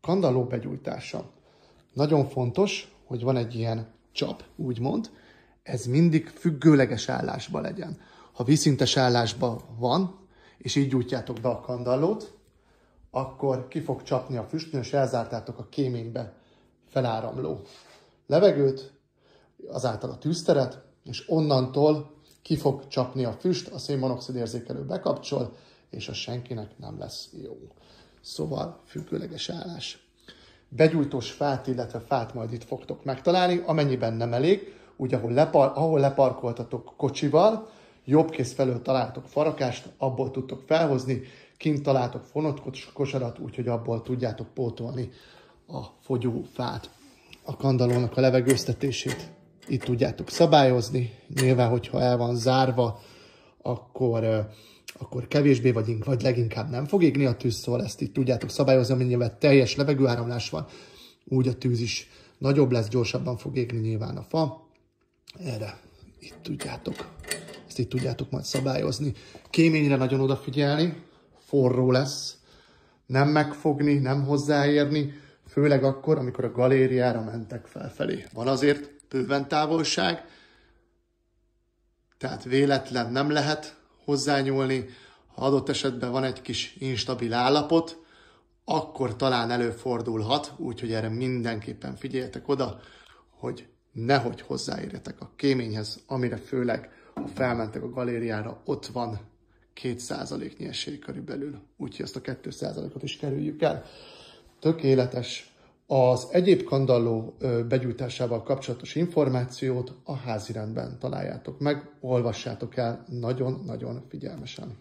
kandalló begyújtása. Nagyon fontos, hogy van egy ilyen csap, úgymond, ez mindig függőleges állásban legyen. Ha vízszintes állásban van, és így gyújtjátok be a kandallót, akkor ki fog csapni a füstön, és elzártátok a kéménybe feláramló levegőt, azáltal a tűzteret, és onnantól ki fog csapni a füst, a szénmonoxid érzékelő bekapcsol, és az senkinek nem lesz jó. Szóval függőleges állás. Begyújtós fát, illetve fát majd itt fogtok megtalálni, amennyiben nem elég, úgy ahol leparkoltatok kocsival, jobb kéz felől találtok farakást, abból tudtok felhozni, kint találtok fonott kosarat, úgyhogy abból tudjátok pótolni a fogyófát. A kandallónak a levegőztetését itt tudjátok szabályozni. Nyilván, hogyha el van zárva, akkor kevésbé vagy leginkább nem fog égni a tűz, szóval ezt itt tudjátok szabályozni, amennyiben teljes levegőáramlás van, úgy a tűz is nagyobb lesz, gyorsabban fog égni nyilván a fa. Erre ezt itt tudjátok majd szabályozni. Kéményre nagyon odafigyelni, forró lesz, nem megfogni, nem hozzáérni, főleg akkor, amikor a galériára mentek felfelé. Van azért bőven távolság, tehát véletlen nem lehet hozzányúlni. Ha adott esetben van egy kis instabil állapot, akkor talán előfordulhat, úgyhogy erre mindenképpen figyeljetek oda, hogy nehogy hozzáérjetek a kéményhez, amire főleg, ha felmentek a galériára, ott van 2%-nyi esély körülbelül, úgyhogy azt a 2%-ot is kerüljük el. Tökéletes. Az egyéb kandalló begyújtásával kapcsolatos információt a házirendben találjátok meg, olvassátok el nagyon-nagyon figyelmesen.